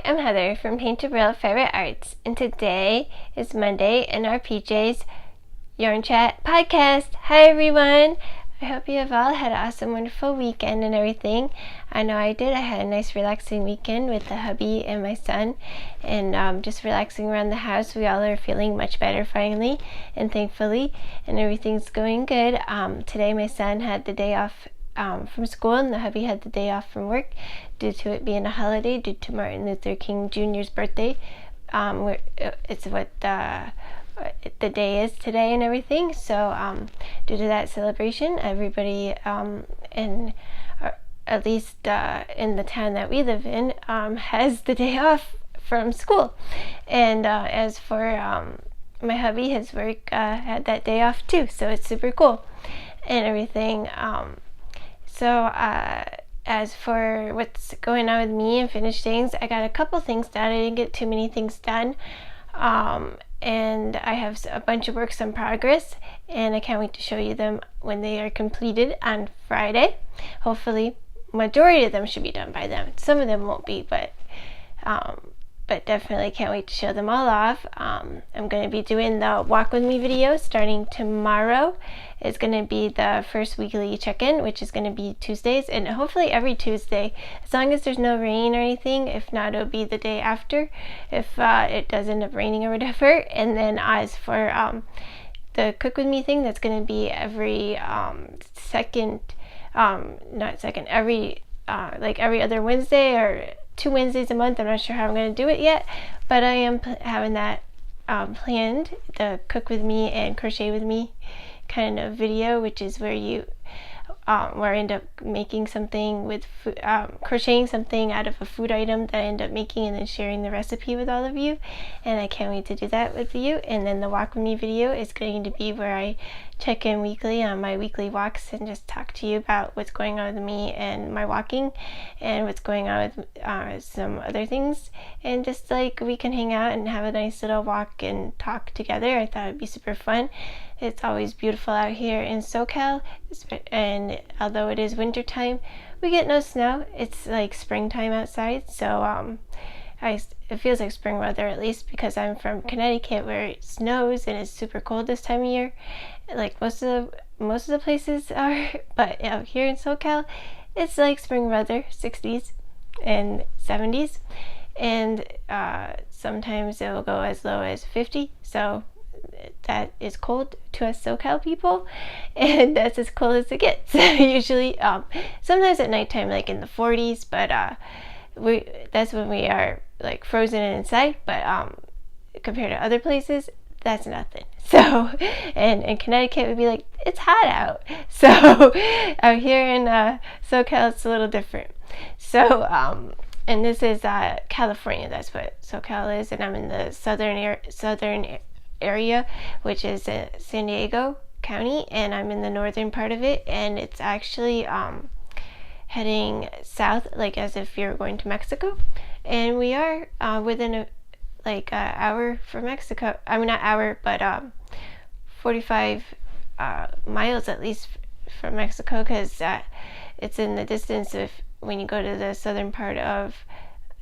I'm Heather from PaintedWorldFA Arts, and today is Monday in our P.J.S Yarn Chat podcast. Hi everyone! I hope you have all had an awesome, wonderful weekend and everything. I know I did. I had a nice, relaxing weekend with the hubby and my son, and just relaxing around the house. We all are feeling much better finally, and thankfully, and everything's going good. Today my son had the day off from school, and the hubby had the day off from work due to it being a holiday due to Martin Luther King Jr.'s birthday. It's what the day is today and everything, so due to that celebration, everybody at least in the town that we live in has the day off from school. And as for my hubby, his work had that day off too, so it's super cool and everything. So as for what's going on with me and finished things, I got a couple things done. I didn't get too many things done, and I have a bunch of works in progress, and I can't wait to show you them when they are completed on Friday. Hopefully majority of them should be done by then. Some of them won't be, but definitely can't wait to show them all off. I'm going to be doing the walk with me video starting tomorrow. It's going to be the first weekly check-in, which is going to be Tuesdays, and hopefully every Tuesday, as long as there's no rain or anything. If not, it'll be the day after if it does end up raining or whatever. And then as for the cook with me thing, that's going to be every every other Wednesday or 2 Wednesdays a month. I'm not sure how I'm going to do it yet, but I am having that planned, the cook with me and crochet with me kind of video, which is where I end up making something with crocheting something out of a food item that I end up making and then sharing the recipe with all of you, and I can't wait to do that with you. And then the walk with me video is going to be where I check in weekly on my weekly walks and just talk to you about what's going on with me and my walking and what's going on with some other things, and just like we can hang out and have a nice little walk and talk together. I thought it'd be super fun. It's always beautiful out here in SoCal, and although it is winter time, we get no snow. It's like springtime outside, so it feels like spring weather, at least because I'm from Connecticut, where it snows and it's super cold this time of year, like most of the places are. But out here in SoCal, it's like spring weather, 60s and 70s, and sometimes it will go as low as 50. So that is cold to us SoCal people, and that's as cold as it gets. Usually sometimes at nighttime, like in the 40s, but that's when we are like frozen inside. But compared to other places, that's nothing. So and in Connecticut would be like, it's hot out. So out here in SoCal, it's a little different. So and this is California. That's what SoCal is, and I'm in the southern area, which is San Diego County, and I'm in the northern part of it, and it's actually heading south, like as if you're going to Mexico, and we are within an hour from Mexico. I mean, not hour, but 45 miles at least from Mexico, because it's in the distance of when you go to the southern part of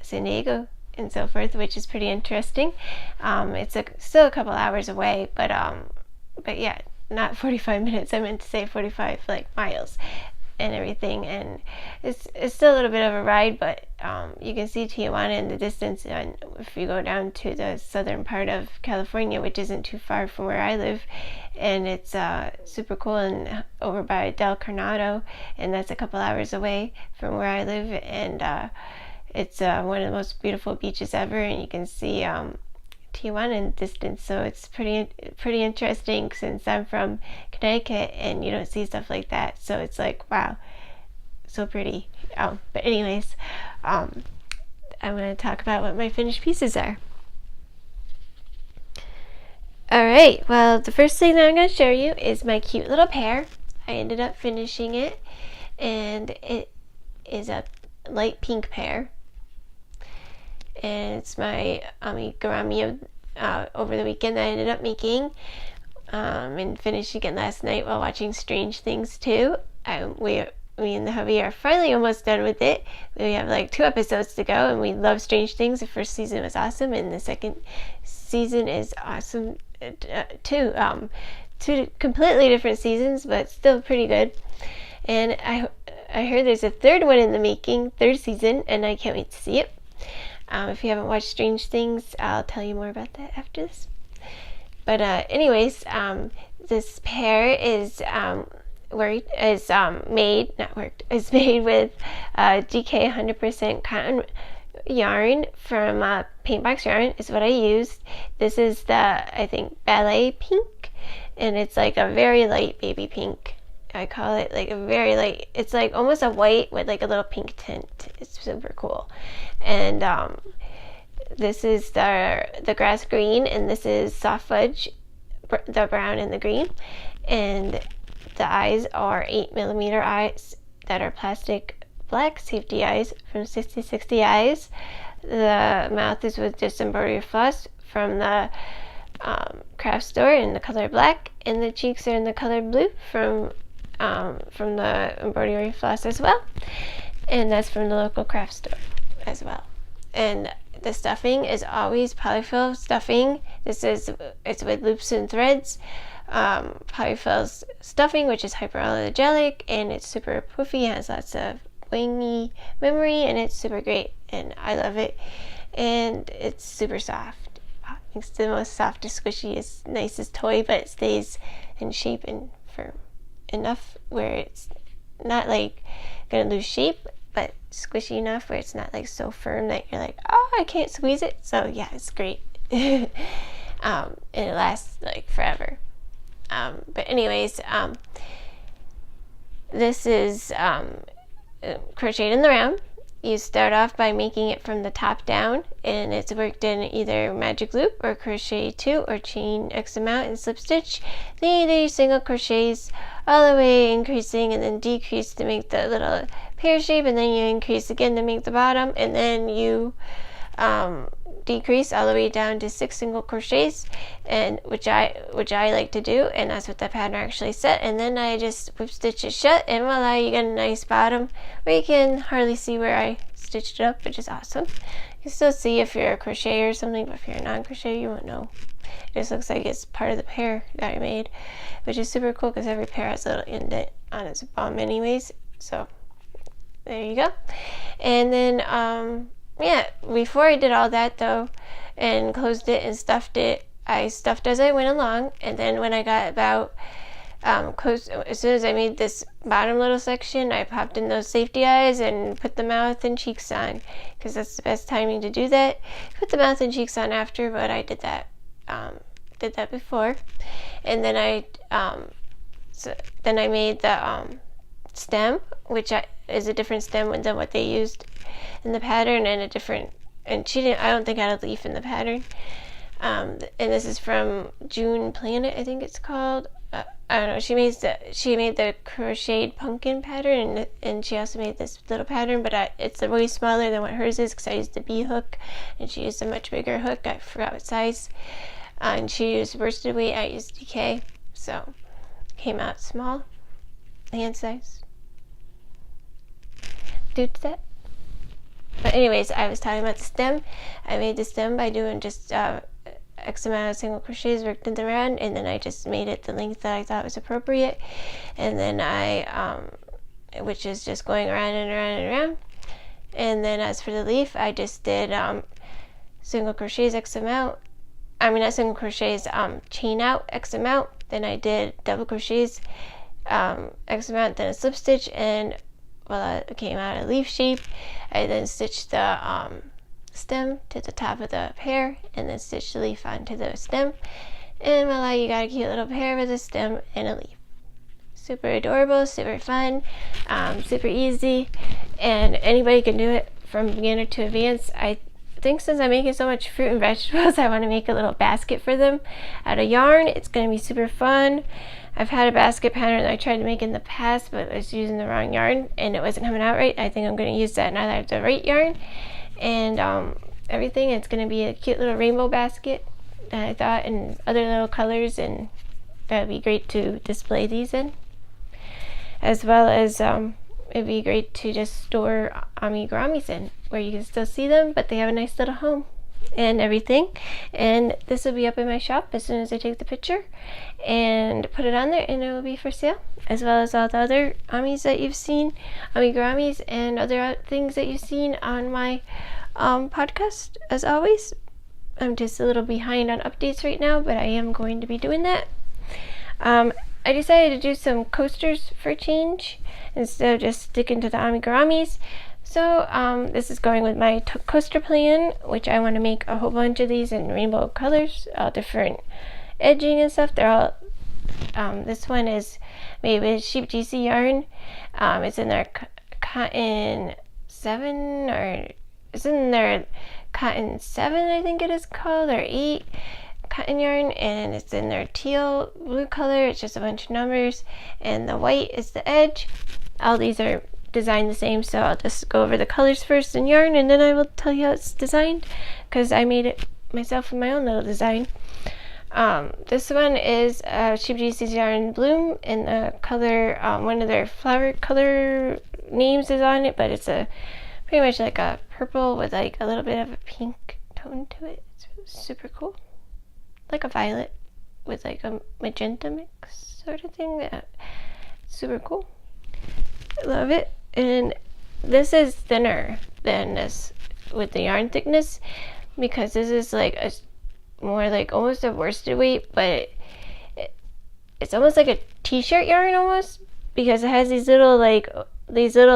San Diego and so forth, which is pretty interesting. It's still a couple hours away, but yeah, not 45 minutes. I meant to say 45 miles and everything, and it's still a little bit of a ride, but you can see Tijuana in the distance, and if you go down to the southern part of California, which isn't too far from where I live, and it's super cool, and over by Del Coronado, and that's a couple hours away from where I live, and it's one of the most beautiful beaches ever, and you can see Tijuana in the distance. So it's pretty interesting, since I'm from Connecticut and you don't see stuff like that. So it's like, wow, so pretty. But anyways, I'm going to talk about what my finished pieces are. Alright, well, the first thing that I'm going to show you is my cute little pear. I ended up finishing it, and it is a light pink pear, and it's my amigurumi over the weekend that I ended up making and finishing it last night while watching Strange Things 2. We me and the hubby are finally almost done with it. We have like 2 episodes to go, and we love Strange Things. The first season was awesome, and the second season is awesome too. 2 completely different seasons, but still pretty good. And I heard there's a 3rd one in the making, 3rd season, and I can't wait to see it. If you haven't watched Strange Things, I'll tell you more about that after this. But anyways, this pair is made with DK 100% cotton yarn from Paintbox Yarn is what I used. This is the, I think, Ballet Pink, and it's like a very light baby pink. I call it like a very light, it's like almost a white with like a little pink tint. It's super cool. And this is the grass green, and this is soft fudge, the brown and the green. And the eyes are 8mm eyes that are plastic black safety eyes from 6060 Eyes. The mouth is with just embroidery floss from the craft store in the color black, and the cheeks are in the color blue from the embroidery floss as well, and that's from the local craft store as well. And the stuffing is always polyfill stuffing. It's with loops and threads. Polyfill stuffing, which is hyperallergenic, and it's super poofy, has lots of wangy memory, and it's super great, and I love it. And it's super soft. It's the most softest, squishiest, nicest toy, but it stays in shape and firm enough where it's not like gonna lose shape, but squishy enough where it's not like so firm that you're like, oh, I can't squeeze it. So yeah, it's great. And it lasts like forever. But anyways, this is crocheted in the round. You start off by making it from the top down, and it's worked in either magic loop or crochet 2 or chain X amount and slip stitch. Then you do your single crochets all the way, increasing and then decrease to make the little pear shape, and then you increase again to make the bottom, and then you decrease all the way down to 6 single crochets, and which I like to do, and that's what the pattern actually said. And then I just whip stitch it shut, and voila, you get a nice bottom where you can hardly see where I stitched it up, which is awesome. You can still see if you're a crocheter or something, but if you're a non-crocheter, you won't know. It just looks like it's part of the pair that I made, which is super cool because every pair has a little indent on its bum anyways. So there you go. And then yeah, before I did all that though and closed it and stuffed it, I stuffed as I went along, and then when I got about close, as soon as I made this bottom little section, I popped in those safety eyes and put the mouth and cheeks on, because that's the best timing to do that. Put the mouth and cheeks on after, but I did that before. And then I made the stem, which is a different stem than what they used in the pattern, and I don't think I had a leaf in the pattern. And this is from June Planet, I think it's called. I don't know. She made the crocheted pumpkin pattern, and she also made this little pattern, but it's way smaller than what hers is because I used the B hook, and she used a much bigger hook. I forgot what size. And she used worsted weight. I used DK, so it came out small, hand size. Dude, that. But anyways, I was talking about the stem. I made the stem by doing just X amount of single crochets, worked in the round, and then I just made it the length that I thought was appropriate. And then which is just going around and around and around. And then as for the leaf, I just did single crochets X amount. I mean, not single crochets, chain out X amount. Then I did double crochets X amount, then a slip stitch, and voila, it came out a leaf shape. I then stitched the stem to the top of the pear, and then stitched the leaf onto the stem, and voila, you got a cute little pear with a stem and a leaf. Super adorable, super fun, super easy, and anybody can do it from beginner to advanced. I think since I'm making so much fruit and vegetables, I want to make a little basket for them out of yarn. It's going to be super fun. I've had a basket pattern that I tried to make in the past, but I was using the wrong yarn and it wasn't coming out right. I think I'm going to use that now that I have the right yarn and everything. It's going to be a cute little rainbow basket that I thought, and other little colors, and that would be great to display these in. As well as it'd be great to just store amiguramis in, where you can still see them, but they have a nice little home and everything. And this will be up in my shop as soon as I take the picture and put it on there, and it will be for sale, as well as all the other amis that you've seen, amiguramis, and other things that you've seen on my podcast. As always, I'm just a little behind on updates right now, but I am going to be doing that. I decided to do some coasters for a change instead of just sticking to the amiguramis. So this is going with my coaster plan, which I want to make a whole bunch of these in rainbow colors, all different edging and stuff. They're all this one is made with Sheep GC yarn. It's in their cotton 7, or it's in their cotton 7, I think it is called, or 8 cotton yarn, and it's in their teal blue color. It's just a bunch of numbers, and the white is the edge. All these are designed the same, so I'll just go over the colors first in yarn, and then I will tell you how it's designed, because I made it myself in my own little design. This one is Sheep GC's yarn Bloom, and the color, one of their flower color names is on it, but it's a pretty much like a purple with like a little bit of a pink tone to it. It's super cool, like a violet with like a magenta mix sort of thing. Super cool. I love it. And this is thinner than this with the yarn thickness, because this is like a more like almost a worsted weight, but it's almost like a t-shirt yarn almost, because it has these little like it's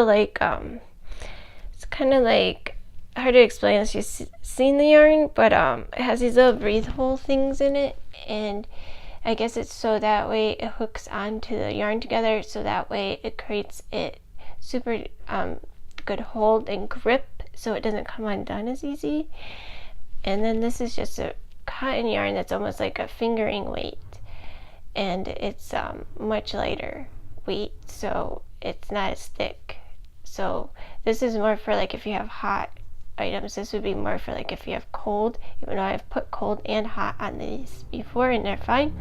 kind of like hard to explain unless you've seen the yarn, but it has these little breathe hole things in it, and I guess it's so that way it hooks onto the yarn together, so that way it creates it super good hold and grip, so it doesn't come undone as easy. And then this is just a cotton yarn that's almost like a fingering weight, and it's much lighter weight, so it's not as thick. So this is more for like if you have hot items. This would be more for like if you have cold, even though I've put cold and hot on these before and they're fine,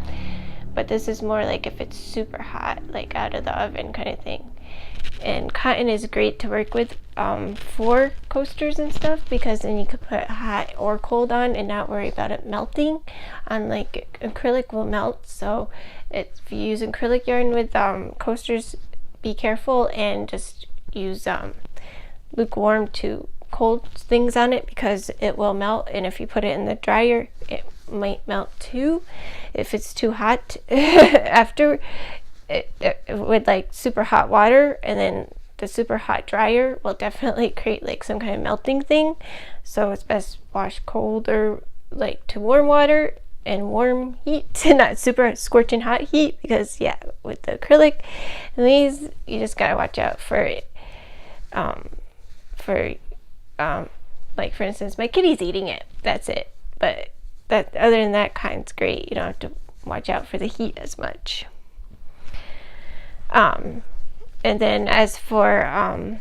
but this is more like if it's super hot, like out of the oven kind of thing. And cotton is great to work with for coasters and stuff, because then you could put hot or cold on and not worry about it melting. Unlike acrylic will melt, so if you use acrylic yarn with coasters, be careful and just use lukewarm to cold things on it, because it will melt, and if you put it in the dryer it might melt too if it's too hot after it with like super hot water, and then the super hot dryer will definitely create like some kind of melting thing. So it's best wash cold or like to warm water and warm heat, not super scorching hot heat, because yeah, with the acrylic and these you just gotta watch out for it. Like for instance, my kitty's eating it, that's it, but that other than that, cotton's great. You don't have to watch out for the heat as much. And then as for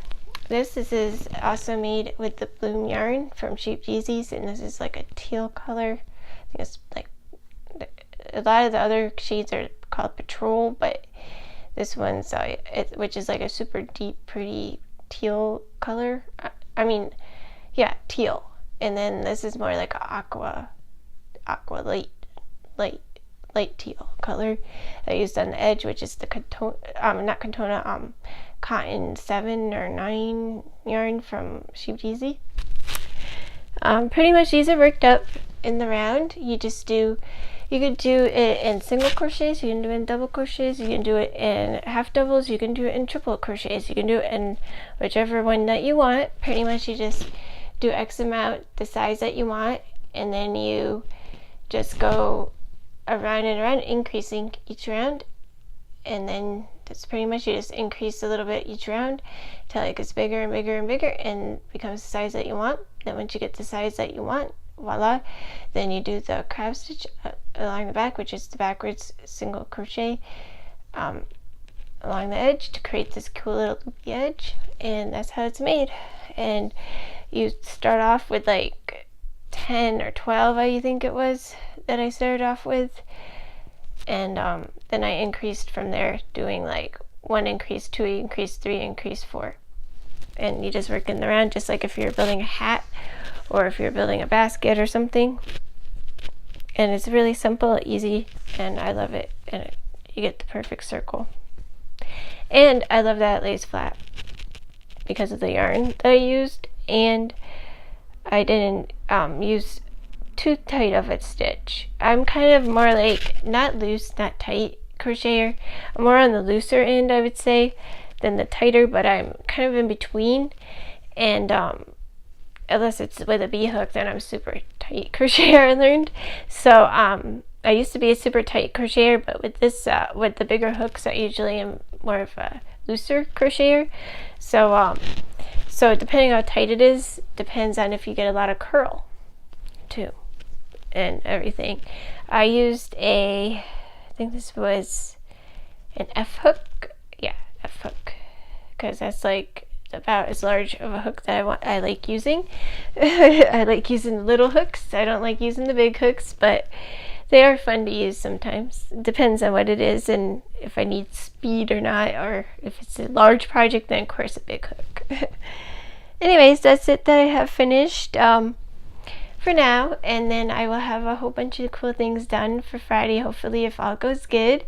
this is also made with the Bloom yarn from Sheep GC's, and this is like a teal color. I think it's like a lot of the other shades are called Patrol, but this one's which is like a super deep, pretty teal color. I mean, yeah, teal. And then this is more like a aqua light teal color I used on the edge, which is the cotton 7 or 9 yarn from Sheep GC. Pretty much these are worked up in the round. You could do it in single crochets, you can do it in double crochets, you can do it in half doubles, you can do it in triple crochets, you can do it in whichever one that you want. Pretty much you just do X amount, the size that you want, and then you just go around and around, increasing each round, and then that's pretty much, you just increase a little bit each round till it gets bigger and bigger and bigger and becomes the size that you want. Then once you get the size that you want, voila, then you do the crab stitch along the back, which is the backwards single crochet along the edge to create this cool little loopy edge, and that's how it's made. And you start off with like 10 or 12, I think it was, that I started off with, and then I increased from there, doing like 1 increase, 2 increase, 3 increase, 4. And you just work in the round, just like if you're building a hat or if you're building a basket or something. And it's really simple, easy, and I love it. And you get the perfect circle. And I love that it lays flat because of the yarn that I used, and I didn't use too tight of a stitch. I'm kind of more like not loose, not tight crocheter. I'm more on the looser end, I would say, than the tighter, but I'm kind of in between. And unless it's with a bee hook, then I'm super tight crocheter, I learned. So I used to be a super tight crocheter, but with this with the bigger hooks, I usually am more of a looser crocheter. So so depending on how tight it is, depends on if you get a lot of curl too and everything. I used I think this was an F hook. Yeah, F hook, because that's like about as large of a hook that I like using. I like using the little hooks. I don't like using the big hooks, but they are fun to use sometimes. It depends on what it is and if I need speed or not, or if it's a large project, then of course a big hook. Anyways, that's it that I have finished for now, and then I will have a whole bunch of cool things done for Friday, hopefully, if all goes good.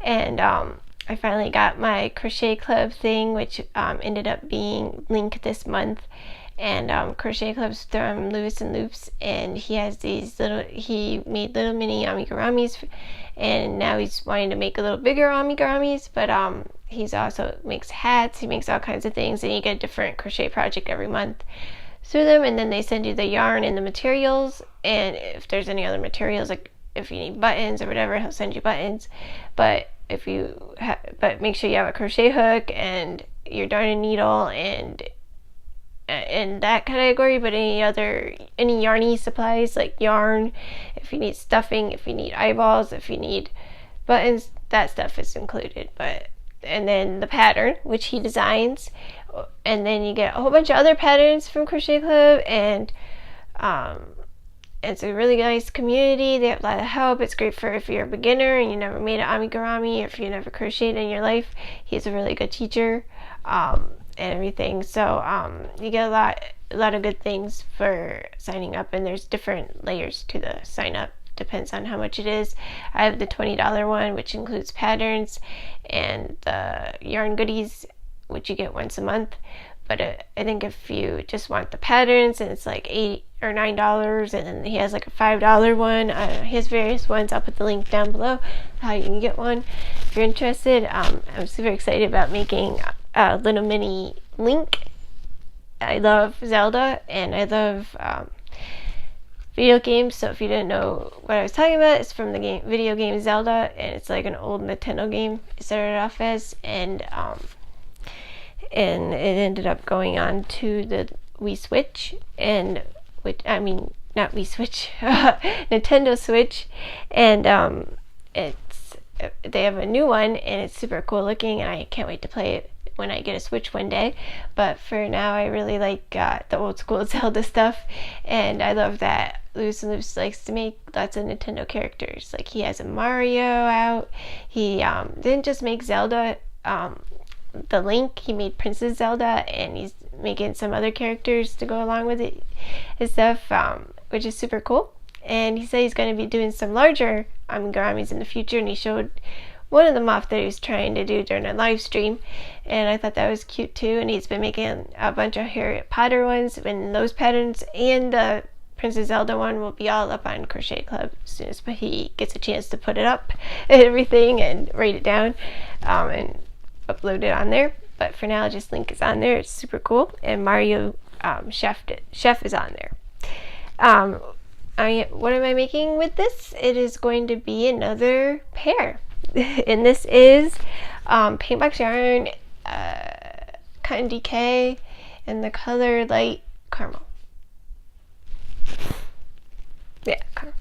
And I finally got my Crochet Club thing, which ended up being linked this month. And Crochet Club's from Lewis and Loops, and he has these he made little mini amiguramis, and now he's wanting to make a little bigger amiguramis, but he's also makes hats, he makes all kinds of things, and you get a different crochet project every month through them. And then they send you the yarn and the materials, and if there's any other materials, like if you need buttons or whatever, he'll send you buttons. But if you but make sure you have a crochet hook and your darn and needle and in that category. But any yarny supplies like yarn, if you need stuffing, if you need eyeballs, if you need buttons, that stuff is included. And then the pattern, which he designs, and then you get a whole bunch of other patterns from Crochet Club, and it's a really nice community. They have a lot of help. It's great for if you're a beginner and you never made an amigurumi, or if you never crocheted in your life. He's a really good teacher. And everything. So you get a lot of good things for signing up, and there's different layers to the sign up. Depends on how much it is. I have the $20 one, which includes patterns and the yarn goodies, which you get once a month. But I think if you just want the patterns, and it's like $8 or $9, and then he has like a $5 one. He has various ones. I'll put the link down below how you can get one if you're interested. I'm super excited about making a little mini Link. I love Zelda, and I love video games. So if you didn't know what I was talking about, it's from the video game Zelda, and it's like an old Nintendo game it started off as, and it ended up going on to the Wii Switch, and not Wii Switch, Nintendo Switch, and they have a new one, and it's super cool looking, and I can't wait to play it when I get a Switch one day. But for now, I really like the old school Zelda stuff, and I love that Lewis and Lewis likes to make lots of Nintendo characters. Like, he has a Mario out. He didn't just make Zelda, the Link, he made Princess Zelda, and he's making some other characters to go along with it and stuff, which is super cool. And he said he's going to be doing some larger amiguramis in the future, and he showed one of them off that he was trying to do during a live stream, and I thought that was cute too. And he's been making a bunch of Harriet Potter ones, and those patterns and the Princess Zelda one will be all up on Crochet Club as soon as he gets a chance to put it up and everything and write it down and upload it on there. But for now, just link is on there. It's super cool, and Mario Chef is on there. What am I making with this? It is going to be another pair. And this is paint box yarn, cotton decay, and the color light caramel. Yeah, caramel.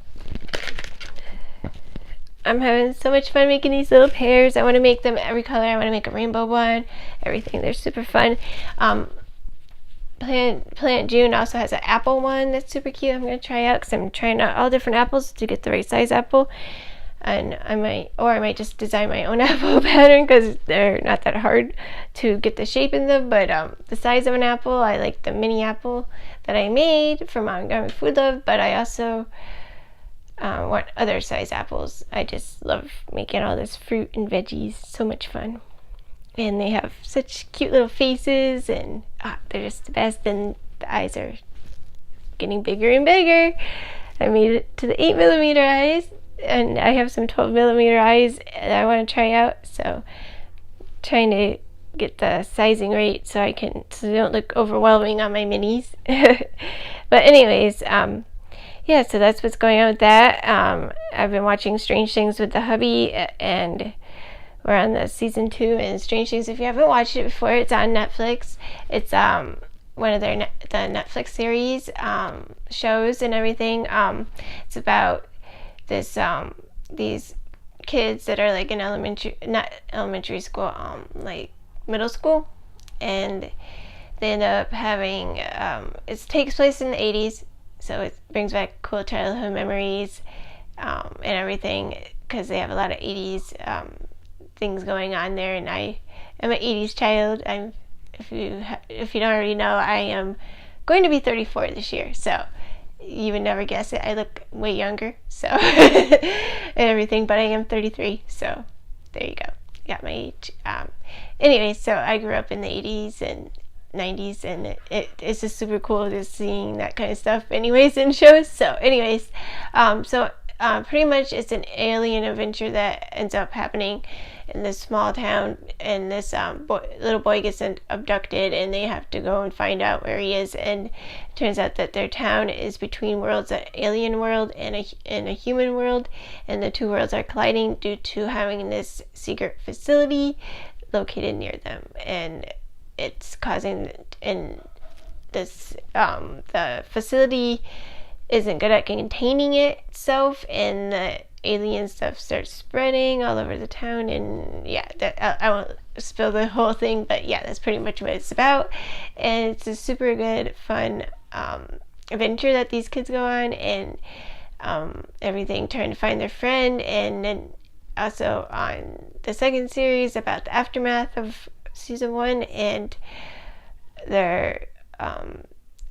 I'm having so much fun making these little pairs. I want to make them every color. I want to make a rainbow one, everything. They're super fun. Planet June also has an apple one that's super cute. I'm going to try out because I'm trying out all different apples to get the right size apple. and I might just design my own apple pattern because they're not that hard to get the shape in them. But the size of an apple, I like the mini apple that I made from Montgomery Food Love, but I also want other size apples. I just love making all this fruit and veggies. So much fun. And they have such cute little faces, and they're just the best. And the eyes are getting bigger and bigger. I made it to the 8mm eyes, and I have some 12mm eyes that I want to try out. So trying to get the sizing right so they don't look overwhelming on my minis. But anyways, yeah, so that's what's going on with that. I've been watching Strange Things with the hubby, and we're on the season 2 in Strange Things. If you haven't watched it before, it's on Netflix. It's one of the Netflix series shows and everything. It's about these kids that are like in not elementary school, like middle school, and they end up having it takes place in the 80s, so it brings back cool childhood memories and everything, because they have a lot of 80s things going on there, and I am an 80s child. If you don't already know, I am going to be 34 this year, so you would never guess it. I look way younger, so and everything, but I am 33, so there you go. Got my age. Anyway, so I grew up in the 80s and 90s, and it's just super cool just seeing that kind of stuff anyways in shows. So anyways, pretty much it's an alien adventure that ends up happening in this small town, and this little boy gets abducted, and they have to go and find out where he is. And it turns out that their town is between worlds, an alien world and a human world, and the two worlds are colliding due to having this secret facility located near them, and it's causing, and this the facility isn't good at containing itself, and the alien stuff starts spreading all over the town. And yeah, I won't spill the whole thing, but yeah, that's pretty much what it's about. And it's a super good, fun adventure that these kids go on, and everything, trying to find their friend. And then also on the second series about the aftermath of season 1 and their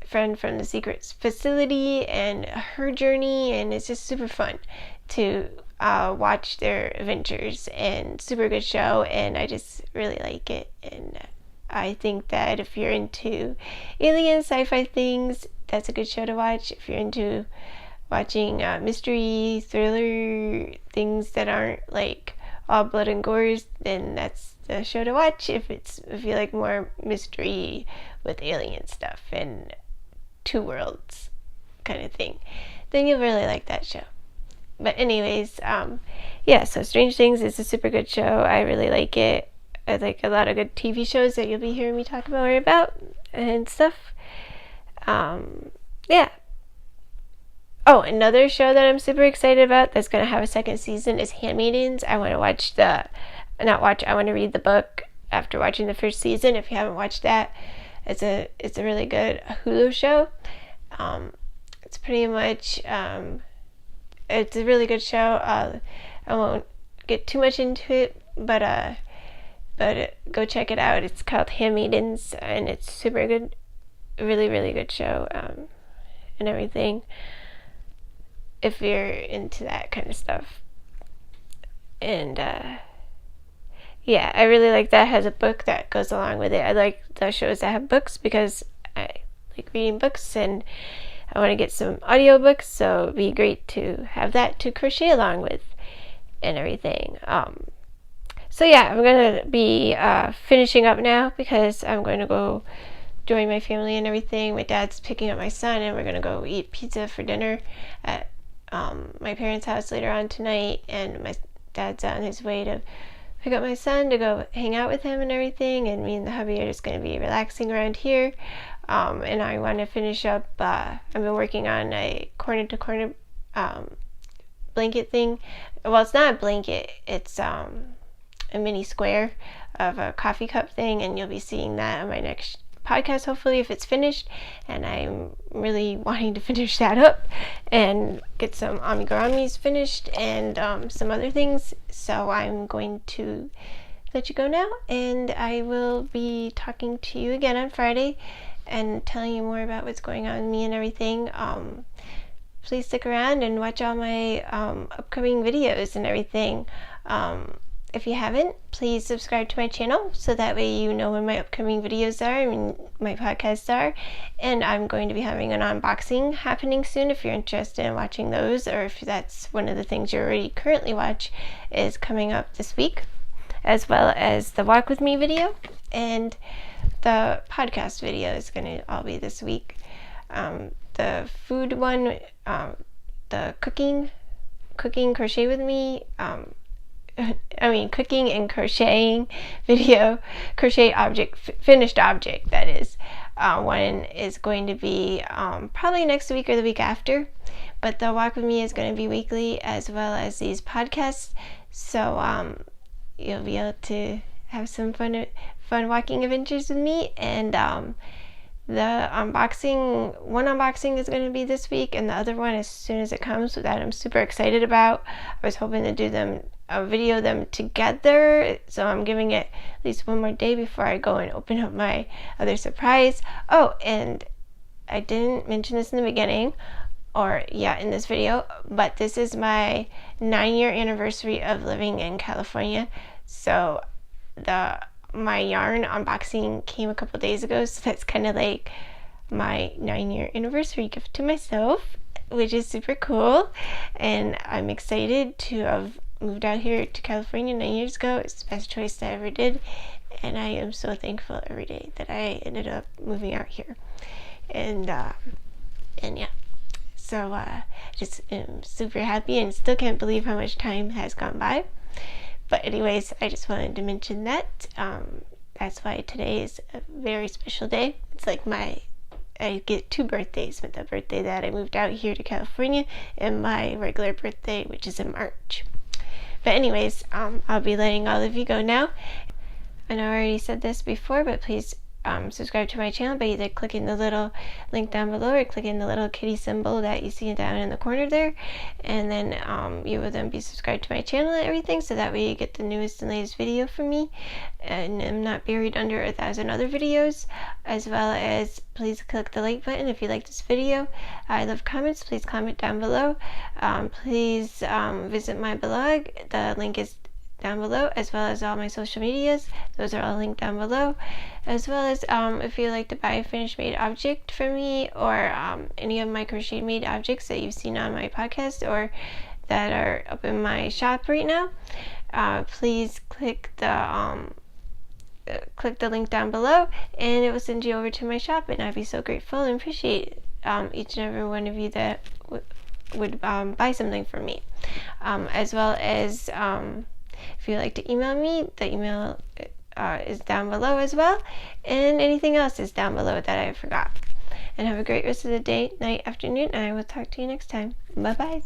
friend from the secret facility and her journey, and it's just super fun to watch their adventures, and super good show, and I just really like it. And I think that if you're into alien sci-fi things, that's a good show to watch. If you're into watching mystery thriller things that aren't like all blood and gores, then that's the show to watch. If you like more mystery with alien stuff and two worlds kind of thing, then you'll really like that show. But anyways, yeah, so Strange Things is a super good show. I really like it. I like a lot of good TV shows that you'll be hearing me talk about or about and stuff. Yeah. Oh, another show that I'm super excited about that's going to have a second season is Handmaidens. I want to read the book after watching the first season. If you haven't watched that, it's a really good Hulu show. It's pretty much, it's a really good show. I won't get too much into it, but go check it out. It's called Handmaidens, and it's super good. Really, really good show, and everything, if you're into that kind of stuff. And yeah, I really like that. It has a book that goes along with it. I like the shows that have books because I like reading books, and I want to get some audiobooks, so it'd be great to have that to crochet along with and everything. So yeah, I'm going to be finishing up now because I'm going to go join my family and everything. My dad's picking up my son, and we're going to go eat pizza for dinner at my parents' house later on tonight, and my dad's on his way to pick up my son to go hang out with him and everything, and me and the hubby are just going to be relaxing around here. And I want to finish up, I've been working on a corner-to-corner blanket thing. Well, it's not a blanket, it's a mini square of a coffee cup thing, and you'll be seeing that on my next podcast, hopefully, if it's finished, and I'm really wanting to finish that up and get some amigurumis finished and some other things. So I'm going to let you go now, and I will be talking to you again on Friday and telling you more about what's going on with me and everything. Please stick around and watch all my upcoming videos and everything. If you haven't, please subscribe to my channel so that way you know when my upcoming videos are and my podcasts are. And I'm going to be having an unboxing happening soon if you're interested in watching those, or if that's one of the things you already currently watch is coming up this week, as well as the walk with me video and the podcast video is going to all be this week. The food one, the cooking crochet with me, cooking and crocheting video, crochet object, finished object, that is. One is going to be probably next week or the week after, but the walk with me is going to be weekly, as well as these podcasts. So you'll be able to have some fun walking adventures with me. And the one unboxing is going to be this week, and the other one as soon as it comes, that I'm super excited about. I was hoping to do video them together, so I'm giving it at least one more day before I go and open up my other surprise. Oh, and I didn't mention this in the beginning, in this video, but this is my 9-year anniversary of living in California. So my yarn unboxing came a couple days ago, so that's kind of like my 9-year anniversary gift to myself, which is super cool. And I'm excited to have moved out here to California 9 years ago. It's the best choice that I ever did, and I am so thankful every day that I ended up moving out here. And yeah, so just am super happy and still can't believe how much time has gone by. But anyways, I just wanted to mention that. That's why today is a very special day. It's like I get 2 birthdays, with the birthday that I moved out here to California and my regular birthday, which is in March. But anyways, I'll be letting all of you go now. I know I already said this before, but please subscribe to my channel by either clicking the little link down below or clicking the little kitty symbol that you see down in the corner there, and then you will then be subscribed to my channel and everything, so that way you get the newest and latest video from me and I'm not buried under 1,000 other videos. As well as please click the like button if you like this video. I love comments. Please comment down below. Please visit my blog. The link is down below, as well as all my social medias. Those are all linked down below. As well as if you'd like to buy a finished made object from me, or any of my crochet made objects that you've seen on my podcast or that are up in my shop right now, please click the link down below and it will send you over to my shop, and I'd be so grateful and appreciate each and every one of you that would buy something from me. As well as if you'd like to email me, the email is down below as well, and anything else is down below that I forgot. And have a great rest of the day, night, afternoon, and I will talk to you next time. Bye bye.